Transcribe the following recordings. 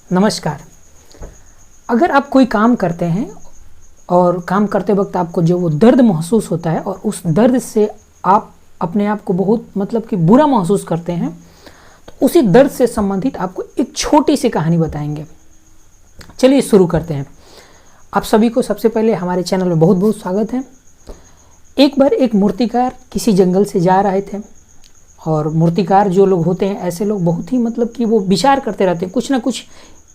नमस्कार। अगर आप कोई काम करते हैं और काम करते वक्त आपको जो वो दर्द महसूस होता है और उस दर्द से आप अपने आप को बहुत कि बुरा महसूस करते हैं, तो उसी दर्द से संबंधित आपको एक छोटी सी कहानी बताएंगे। चलिए शुरू करते हैं। आप सभी को सबसे पहले हमारे चैनल में बहुत बहुत स्वागत है। एक बार एक मूर्तिकार किसी जंगल से जा रहे थे और मूर्तिकार जो लोग होते हैं ऐसे लोग बहुत ही कि वो विचार करते रहते हैं, कुछ ना कुछ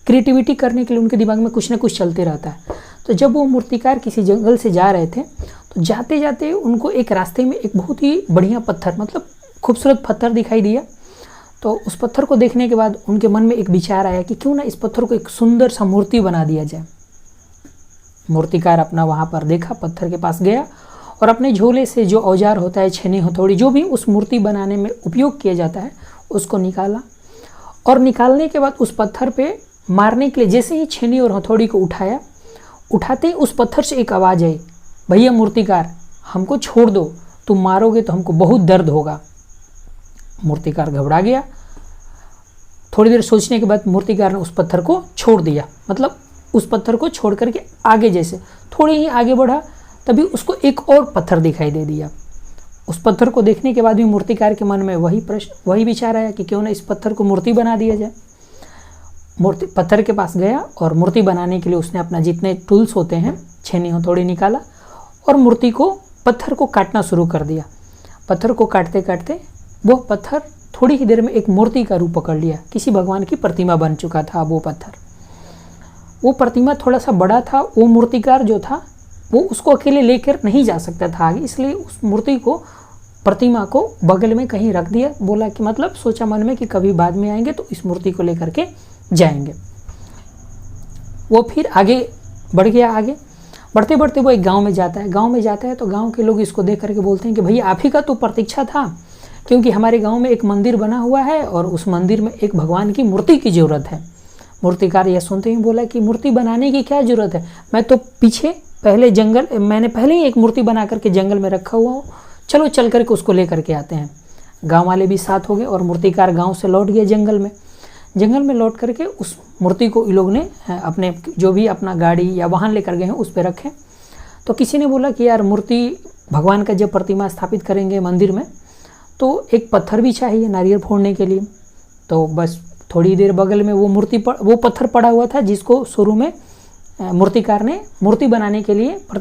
क्रिएटिविटी करने के लिए उनके दिमाग में कुछ ना कुछ चलते रहता है। तो जब वो मूर्तिकार किसी जंगल से जा रहे थे तो जाते जाते उनको एक रास्ते में एक बहुत ही बढ़िया पत्थर खूबसूरत पत्थर दिखाई दिया। तो उस पत्थर को देखने के बाद उनके मन में एक विचार आया कि क्यों ना इस पत्थर को एक सुंदर सा मूर्ति बना दिया जाए। मूर्तिकार अपना वहाँ पर देखा, पत्थर के पास गया और अपने झोले से जो औजार होता है, छेनी हथौड़ी, जो भी उस मूर्ति बनाने में उपयोग किया जाता है, उसको निकाला। और निकालने के बाद उस पत्थर पे मारने के लिए जैसे ही छेनी और हथौड़ी को उठाया, उठाते ही उस पत्थर से एक आवाज़ आई, भैया मूर्तिकार हमको छोड़ दो, तुम मारोगे तो हमको बहुत दर्द होगा। मूर्तिकार घबरा गया। थोड़ी देर सोचने के बाद मूर्तिकार ने उस पत्थर को छोड़ दिया, उस पत्थर को छोड़ करके आगे जैसे थोड़ी ही आगे बढ़ा, तभी उसको एक और पत्थर दिखाई दे दिया। उस पत्थर को देखने के बाद भी मूर्तिकार के मन में वही विचार आया कि क्यों ना इस पत्थर को मूर्ति बना दिया जाए। पत्थर के पास गया और मूर्ति बनाने के लिए उसने अपना जितने टूल्स होते हैं, छेनी हथौड़ी निकाला और पत्थर को काटना शुरू कर दिया। पत्थर को काटते काटते वो पत्थर थोड़ी ही देर में एक मूर्ति का रूप पकड़ लिया। किसी भगवान की प्रतिमा बन चुका था वो पत्थर। वो प्रतिमा थोड़ा सा बड़ा था। वो मूर्तिकार जो था वो उसको अकेले लेकर नहीं जा सकता था आगे, इसलिए उस प्रतिमा को बगल में कहीं रख दिया। बोला कि सोचा मन में कि कभी बाद में आएंगे तो इस मूर्ति को लेकर के जाएंगे। वो फिर आगे बढ़ गया। आगे बढ़ते बढ़ते वो एक गांव में जाता है। तो गांव के लोग इसको देख करके बोलते हैं कि भैया आप ही का तो प्रतीक्षा था, क्योंकि हमारे गांव में एक मंदिर बना हुआ है और उस मंदिर में एक भगवान की मूर्ति की ज़रूरत है। मूर्तिकार यह सुनते ही बोला कि मूर्ति बनाने की क्या ज़रूरत है, मैं तो मैंने पहले ही एक मूर्ति बना करके जंगल में रखा हुआ हूँ, चलो चल करके उसको ले करके आते हैं। गांव वाले भी साथ हो गए और मूर्तिकार गांव से लौट गए जंगल में लौट करके उस मूर्ति को इन लोग ने अपने जो भी अपना गाड़ी या वाहन लेकर गए हैं उस पर रखे। तो किसी ने बोला कि यार मूर्ति भगवान का जब प्रतिमा स्थापित करेंगे मंदिर में तो एक पत्थर भी चाहिए नारियल फोड़ने के लिए। तो बस थोड़ी देर बगल में वो पत्थर पड़ा हुआ था जिसको शुरू में मूर्तिकार ने प्रतिमा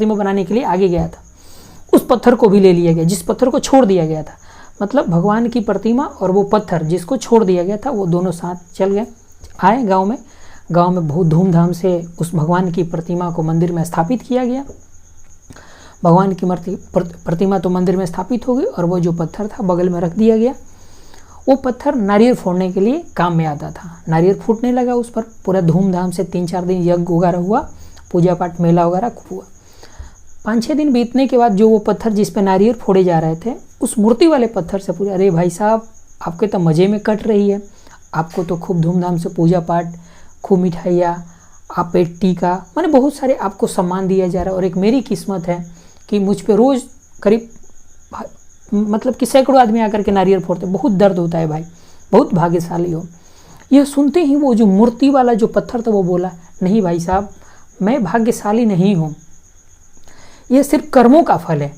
बनाने के लिए आगे गया था। उस पत्थर को भी ले लिया गया जिस पत्थर को छोड़ दिया गया था। भगवान की प्रतिमा और वो पत्थर जिसको छोड़ दिया गया था वो दोनों साथ चल गए। आए गांव में बहुत धूमधाम से उस भगवान की प्रतिमा को मंदिर में स्थापित किया गया। भगवान की प्रतिमा तो मंदिर में स्थापित हो गई और वो जो पत्थर था बगल में रख दिया गया। वो पत्थर नारियल फोड़ने के लिए काम में आता था। नारियल फूटने लगा उस पर। पूरा धूमधाम से 3-4 दिन यज्ञ वगैरह हुआ, पूजा पाठ मेला वगैरह हुआ। 5-6 दिन बीतने के बाद जो वो पत्थर जिस पे नारियल फोड़े जा रहे थे, उस मूर्ति वाले पत्थर से पूछा, अरे भाई साहब आपके तो मज़े में कट रही है, आपको तो खूब धूमधाम से पूजा पाठ, खूब मिठाइयाँ, आप एक टीका, बहुत सारे आपको सम्मान दिया जा रहा है और एक मेरी किस्मत है कि मुझ पे रोज़ करीब कि सैकड़ों आदमी आकर के नारियल फोड़ते, बहुत दर्द होता है भाई, बहुत भाग्यशाली हो। यह सुनते ही वो जो मूर्ति वाला जो पत्थर था वो बोला, नहीं भाई साहब मैं भाग्यशाली नहीं हूँ, यह सिर्फ कर्मों का फल है।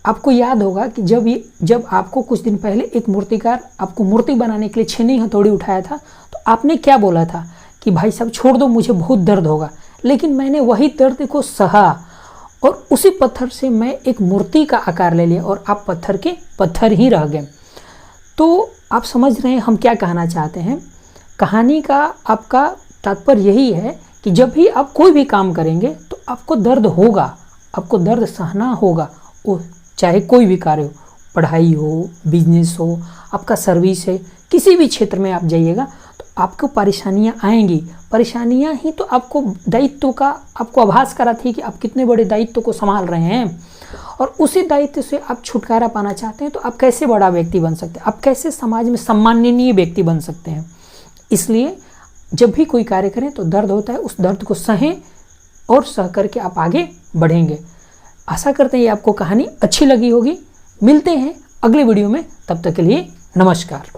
आपको याद होगा कि जब आपको कुछ दिन पहले एक मूर्तिकार आपको मूर्ति बनाने के लिए छेनी हथौड़ी उठाया था तो आपने क्या बोला था कि भाई साहब छोड़ दो, मुझे बहुत दर्द होगा। लेकिन मैंने वही दर्द को सहा और उसी पत्थर से मैं एक मूर्ति का आकार ले लिया और आप पत्थर ही रह गए। तो आप समझ रहे हैं हम क्या कहना चाहते हैं। कहानी का आपका तात्पर्य यही है कि जब भी आप कोई भी काम करेंगे तो आपको दर्द होगा, आपको दर्द सहना होगा। वो चाहे कोई भी कार्य हो, पढ़ाई हो, बिजनेस हो, आपका सर्विस है, किसी भी क्षेत्र में आप जाइएगा तो आपको परेशानियां आएंगी। परेशानियां ही तो आपको दायित्व का आपको आभास कराती है कि आप कितने बड़े दायित्व को संभाल रहे हैं और उसी दायित्व से आप छुटकारा पाना चाहते हैं। तो आप कैसे बड़ा व्यक्ति बन सकते हैं, आप कैसे समाज में सम्माननीय व्यक्ति बन सकते हैं। इसलिए जब भी कोई कार्य करें तो दर्द होता है, उस दर्द को सहें और सह करके आप आगे बढ़ेंगे। आशा करते हैं ये आपको कहानी अच्छी लगी होगी। मिलते हैं अगले वीडियो में, तब तक के लिए नमस्कार।